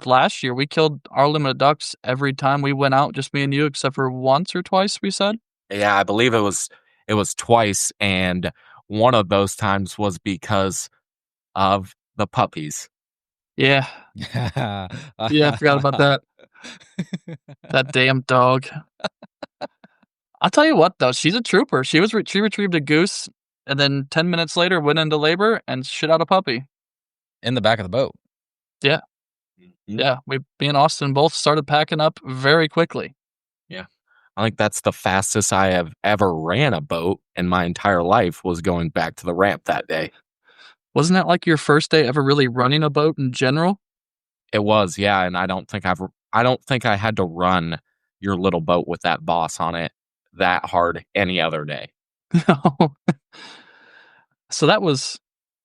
last year we killed our limit of ducks every time we went out, just me and you, except for once or twice. We said, yeah, I believe it was twice, and one of those times was because of the puppies. Yeah. Yeah, I forgot about that. That damn dog. I'll tell you what, though, she's a trooper. She retrieved a goose, and then 10 minutes later went into labor and shit out a puppy. In the back of the boat. Yeah. Yeah, me and Austin both started packing up very quickly. Yeah. I think that's the fastest I have ever ran a boat in my entire life, was going back to the ramp that day. Wasn't that like your first day ever really running a boat in general? It was, yeah, and I don't think I had to run your little boat with that boss on it that hard any other day. No. So that was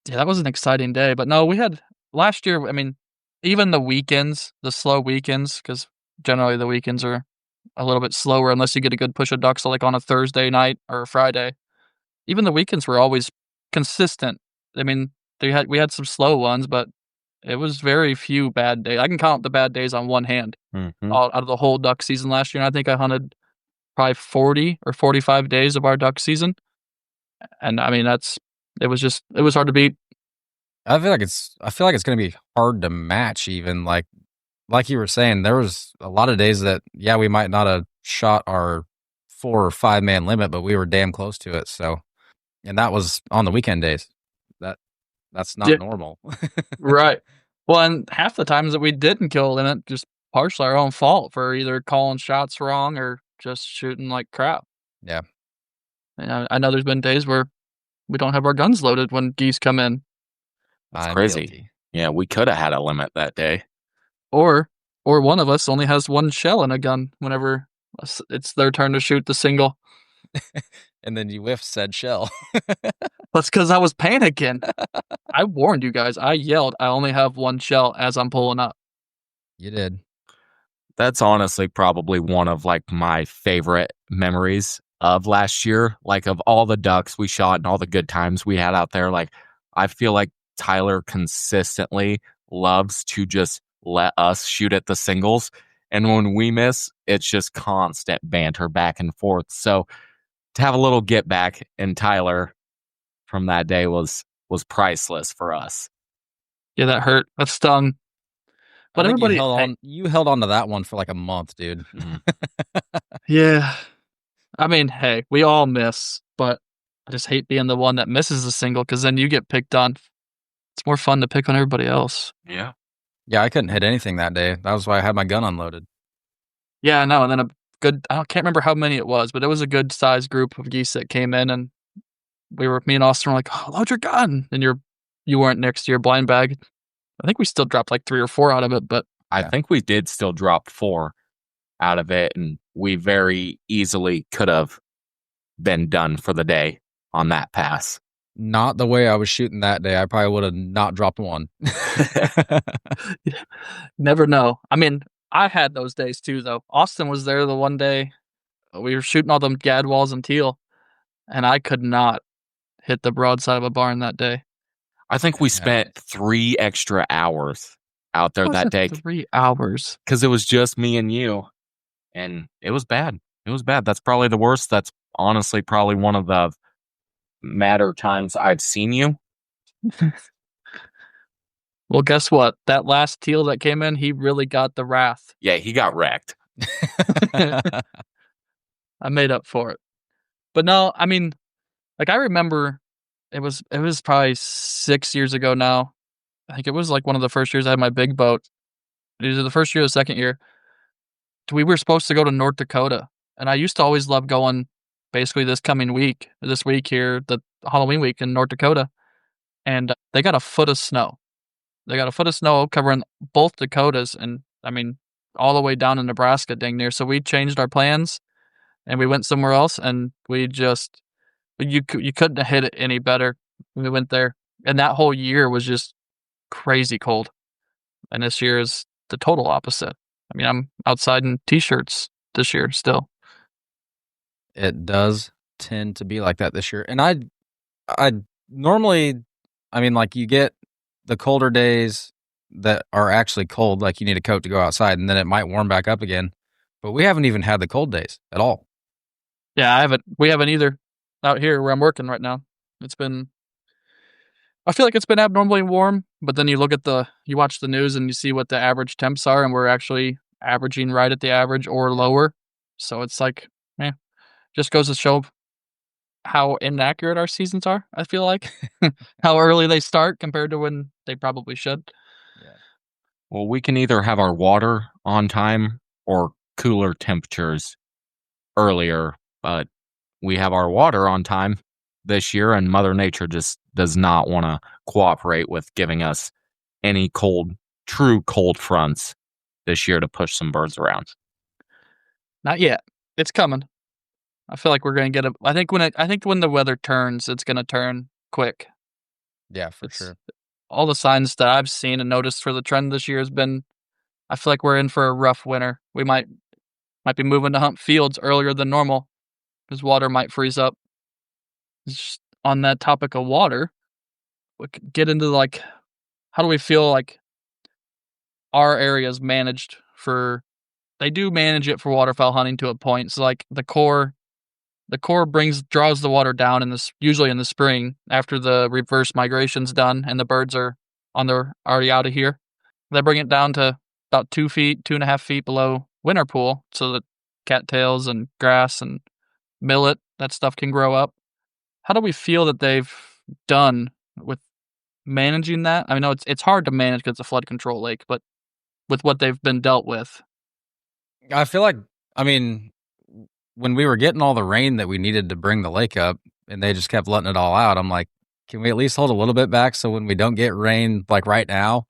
an exciting day. But no, we had last year, I mean, even the weekends, the slow weekends, because generally the weekends are a little bit slower unless you get a good push of ducks like on a Thursday night or a Friday. Even the weekends were always consistent. I mean, we had some slow ones, but it was very few bad days. I can count the bad days on one hand. Mm-hmm. Out of the whole duck season last year. And I think I hunted probably 40 or 45 days of our duck season. And I mean, it was hard to beat. I feel like it's going to be hard to match even. Like you were saying, there was a lot of days that, yeah, we might not have shot our 4 or 5 man limit, but we were damn close to it. So, and that was on the weekend days. That's not normal. Right. Well, and half the times that we didn't kill a limit, just partially our own fault for either calling shots wrong or just shooting like crap. Yeah. And I know there's been days where we don't have our guns loaded when geese come in. That's crazy. Guilty. Yeah, we could have had a limit that day. Or one of us only has one shell in a gun whenever it's their turn to shoot the single. And then you whiff said shell. That's because I was panicking. I warned you guys. I yelled, I only have one shell as I'm pulling up. You did. That's honestly probably one of like my favorite memories of last year. Like of all the ducks we shot and all the good times we had out there. Like I feel like Tyler consistently loves to just let us shoot at the singles. And when we miss, it's just constant banter back and forth. So to have a little get back in Tyler from that day was priceless for us. Yeah, that hurt. That stung. But everybody you held on to that one for like a month, dude. Mm-hmm. Yeah. I mean, hey, we all miss, but I just hate being the one that misses a single because then you get picked on. It's more fun to pick on everybody else. Yeah. Yeah, I couldn't hit anything that day. That was why I had my gun unloaded. Yeah, I know. And then I can't remember how many it was, but it was a good sized group of geese that came in, and me and Austin were like, oh, load your gun. And you weren't next to your blind bag. I think we still dropped like 3 or 4 out of it, but I think we did still drop 4 out of it, and we very easily could have been done for the day on that pass. Not the way I was shooting that day. I probably would have not dropped 1. Never know. I mean, I had those days too, though. Austin was there the one day we were shooting all them gadwalls and teal, and I could not hit the broadside of a barn that day. I think we spent 3 extra hours out there that day 3 hours. because it was just me and you, and it was bad. It was bad. That's probably the worst. That's honestly probably one of the madder times I've seen you. Well, guess what? That last teal that came in, he really got the wrath. Yeah, he got wrecked. I made up for it. But no, I mean, like I remember it was probably 6 years ago now. I think it was like one of the first years I had my big boat. Either the first year or the second year. We were supposed to go to North Dakota. And I used to always love going basically this week here, the Halloween week in North Dakota. And they got a foot of snow. They got a foot of snow covering both Dakotas and, I mean, all the way down in Nebraska dang near. So we changed our plans and we went somewhere else and we just, you couldn't have hit it any better when we went there. And that whole year was just crazy cold. And this year is the total opposite. I mean, I'm outside in t-shirts this year still. It does tend to be like that this year. And I normally, I mean, like you get the colder days that are actually cold, like you need a coat to go outside, and then it might warm back up again. But we haven't even had the cold days at all. Yeah, we haven't either out here where I'm working right now. I feel like it's been abnormally warm, but then you watch the news and you see what the average temps are, and we're actually averaging right at the average or lower. So it's like, just goes to show how inaccurate our seasons are, I feel like. How early they start compared to when they probably should. Yeah. Well, we can either have our water on time or cooler temperatures earlier, but we have our water on time this year, and Mother Nature just does not want to cooperate with giving us any true cold fronts this year to push some birds around. Not yet. It's coming. I feel like we're going to get I think when the weather turns, it's going to turn quick. Yeah, for sure. All the signs that I've seen and noticed for the trend this year has been, I feel like we're in for a rough winter. We might be moving to hump fields earlier than normal because water might freeze up. Just on that topic of water, we could get into like, how do we feel like our area is managed for? They do manage it for waterfowl hunting to a point. So like the core draws the water down usually in the spring after the reverse migration's done and the birds are already out of here. They bring it down to about 2.5 feet below winter pool so that cattails and grass and millet, that stuff can grow up. How do we feel that they've done with managing that? I know it's hard to manage because it's a flood control lake, but with what they've been dealt with. I feel like, I mean, when we were getting all the rain that we needed to bring the lake up and they just kept letting it all out, I'm like, can we at least hold a little bit back so when we don't get rain like right now,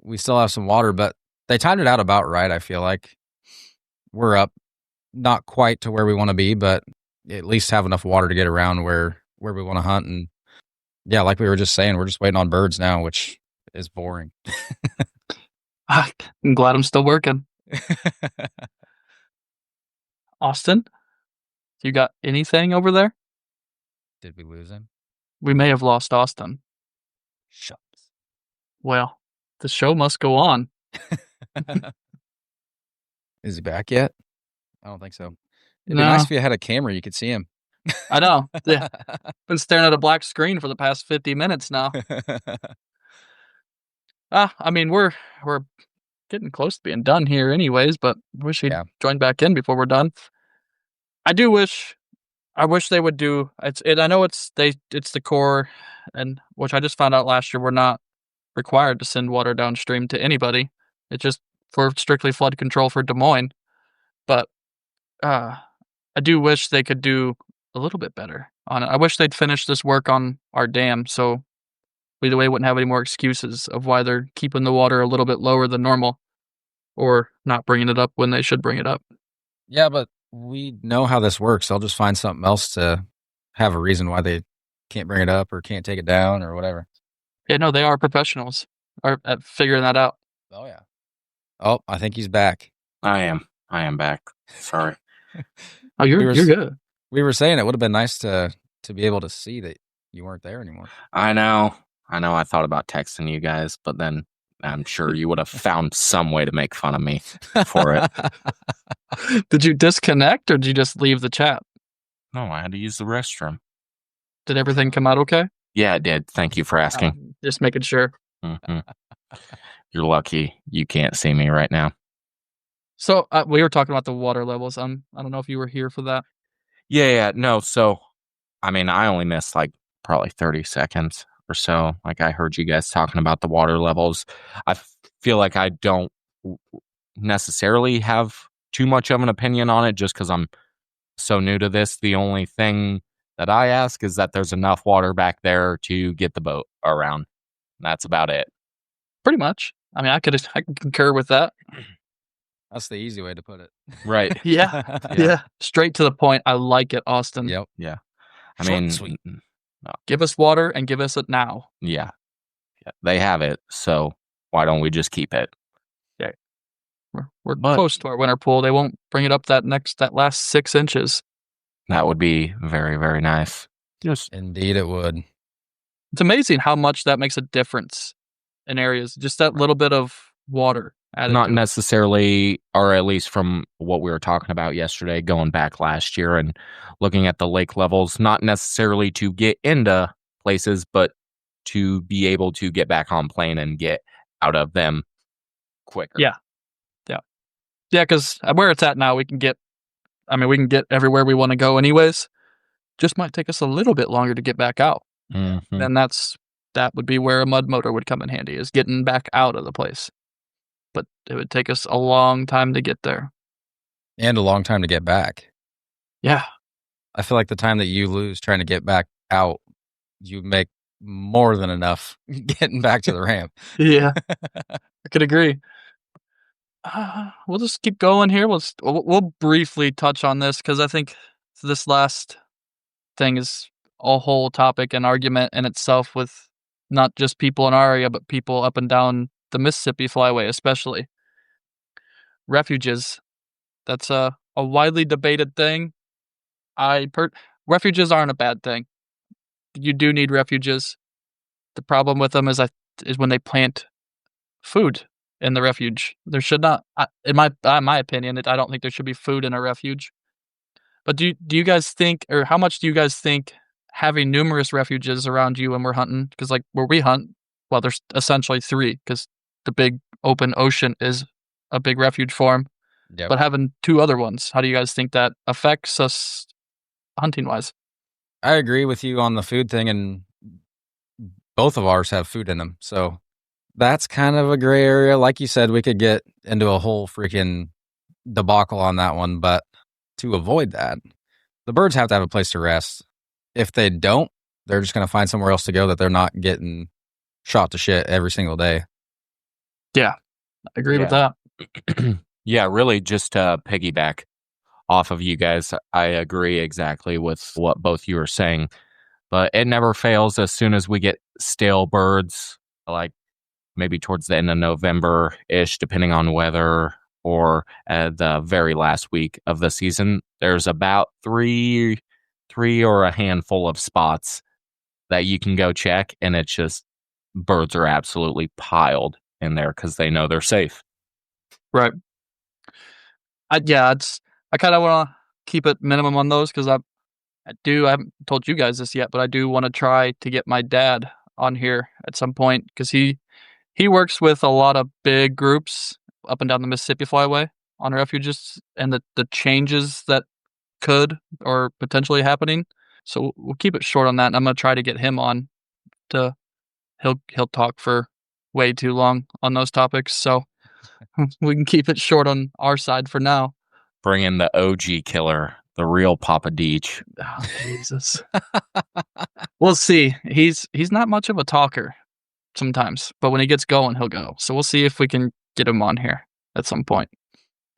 we still have some water? But they timed it out about right, I feel like. We're up, not quite to where we want to be, but at least have enough water to get around where we want to hunt. And yeah, like we were just saying, we're just waiting on birds now, which is boring. I'm glad I'm still working. Austin, you got anything over there? Did we lose him? We may have lost Austin. Shucks. Well, the show must go on. Is he back yet? I don't think so. It'd No. be nice if you had a camera, you could see him. I know. Yeah. Been staring at a black screen for the past 50 minutes now. I mean, we're getting close to being done here anyways, but I wish he'd join back in before we're done. I wish they would do I know it's the Corps, and which I just found out last year we're not required to send water downstream to anybody. It's just for strictly flood control for Des Moines. But I do wish they could do a little bit better on it. I wish they'd finish this work on our dam so we wouldn't have any more excuses of why they're keeping the water a little bit lower than normal or not bringing it up when they should bring it up. Yeah, but we know how this works. They'll just find something else to have a reason why they can't bring it up or can't take it down or whatever. Yeah, no, they are professionals at figuring that out. Oh, yeah. Oh, I think he's back. I am back. Sorry. Oh, you're good. We were saying it would have been nice to be able to see that you weren't there anymore. I know. I thought about texting you guys, but then I'm sure you would have found some way to make fun of me for it. Did you disconnect or did you just leave the chat? No, I had to use the restroom. Did everything come out okay? Yeah, it did. Thank you for asking. Just making sure. Mm-hmm. You're lucky you can't see me right now. So we were talking about the water levels. I don't know if you were here for that. Yeah. No, so, I mean, I only missed like probably 30 seconds or so. Like I heard you guys talking about the water levels. I feel like I don't necessarily have too much of an opinion on it just because I'm so new to this. The only thing that I ask is that there's enough water back there to get the boat around. That's about it. Pretty much. I mean, I can concur with that. That's the easy way to put it. Right. Yeah. Straight to the point. I like it, Austin. Yep. Yeah. I Short and mean, sweet. Give us water and give us it now. yeah. They have it, so why don't we just keep it? We're close to our winter pool. They won't bring it up that last 6 inches. That would be very, very nice. Indeed, it would. It's amazing how much that makes a difference in areas. Just that little bit of water added Not to it. necessarily, or at least from what we were talking about yesterday, going back last year and looking at the lake levels, not necessarily to get into places, but to be able to get back on plane and get out of them quicker. Yeah, because where it's at now, we can get everywhere we want to go anyways. Just might take us a little bit longer to get back out. Mm-hmm. And that would be where a mud motor would come in handy, is getting back out of the place. But it would take us a long time to get there. And a long time to get back. Yeah. I feel like the time that you lose trying to get back out, you make more than enough getting back to the ramp. Yeah. I could agree. We'll just keep going here. We'll briefly touch on this because I think this last thing is a whole topic and argument in itself with not just people in our area, but people up and down the Mississippi Flyway, especially. Refuges. That's a widely debated thing. Refuges aren't a bad thing. You do need refuges. The problem with them is when they plant food in the refuge. There should not, in my opinion, I don't think there should be food in a refuge. But do you guys think, or how much do you guys think having numerous refuges around you when we're hunting? Because like where we hunt, well, there's essentially 3 because the big open ocean is a big refuge for them. Yep. But having 2 other ones, how do you guys think that affects us hunting wise? I agree with you on the food thing, and both of ours have food in them. So that's kind of a gray area. Like you said, we could get into a whole freaking debacle on that one, but to avoid that, the birds have to have a place to rest. If they don't, they're just going to find somewhere else to go that they're not getting shot to shit every single day. Yeah, I agree with that. Yeah, really just to piggyback off of you guys, I agree exactly with what both you are saying. But it never fails as soon as we get stale birds, like maybe towards the end of November-ish, depending on weather, or at the very last week of the season, there's about three or a handful of spots that you can go check, and it's just birds are absolutely piled in there because they know they're safe. Right. I kind of want to keep it minimum on those because I haven't told you guys this yet, but I do want to try to get my dad on here at some point because he works with a lot of big groups up and down the Mississippi Flyway on refuges and the changes that could or potentially happening. So we'll keep it short on that, and I'm gonna try to get him on. He'll talk for way too long on those topics, so we can keep it short on our side for now. Bring in the OG killer, the real Papa Deech. Oh, Jesus. We'll see. He's not much of a talker sometimes, but when he gets going, he'll go. So we'll see if we can get him on here at some point.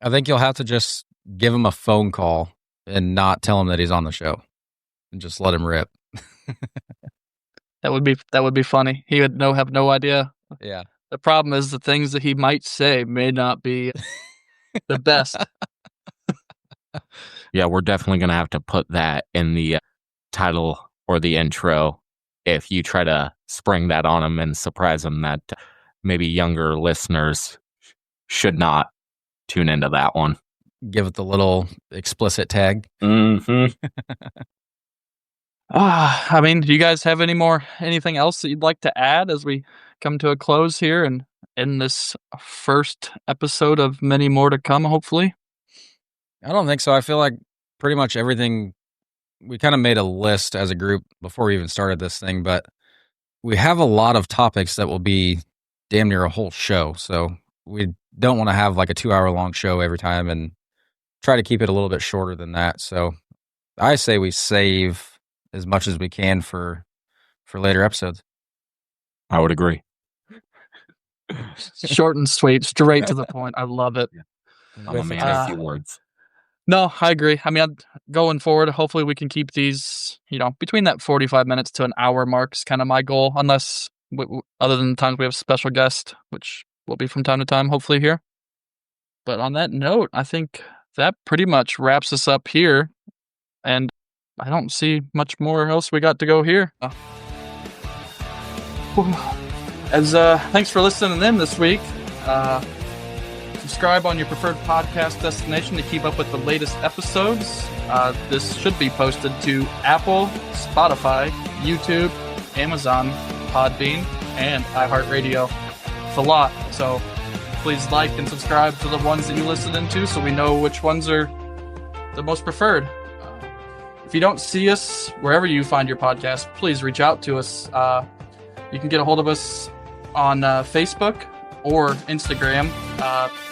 I think you'll have to just give him a phone call and not tell him that he's on the show and just let him rip. That would be funny. He would have no idea. Yeah. The problem is the things that he might say may not be the best. Yeah, we're definitely going to have to put that in the title or the intro if you try to spring that on them and surprise them, that maybe younger listeners should not tune into that one. Give it the little explicit tag. Mm-hmm. I mean, do you guys have anything else that you'd like to add as we come to a close here and in this first episode of many more to come, hopefully? I don't think so. I feel like pretty much everything, we kind of made a list as a group before we even started this thing, but we have a lot of topics that will be damn near a whole show. So we don't want to have like a 2-hour long show every time and try to keep it a little bit shorter than that. So I say we save as much as we can for later episodes. I would agree. Short and sweet, straight to the point. I love it. I'm a man of few words. No, I agree. I mean, going forward, hopefully we can keep these, between that 45 minutes to an hour mark is kind of my goal, unless, other than the times we have special guests, which will be from time to time, hopefully here. But on that note, I think that pretty much wraps us up here, and I don't see much more else we got to go here. Thanks for listening in this week. Subscribe on your preferred podcast destination to keep up with the latest episodes. This should be posted to Apple, Spotify, YouTube, Amazon, Podbean, and iHeartRadio. It's a lot, so please like and subscribe to the ones that you listen into so we know which ones are the most preferred. If you don't see us wherever you find your podcast, please reach out to us. You can get a hold of us on Facebook or Instagram.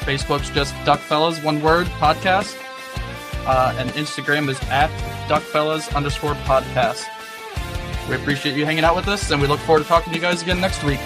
Facebook's just Duckfellas, one word, podcast. And Instagram is @Duckfellas_podcast. We appreciate you hanging out with us, and we look forward to talking to you guys again next week.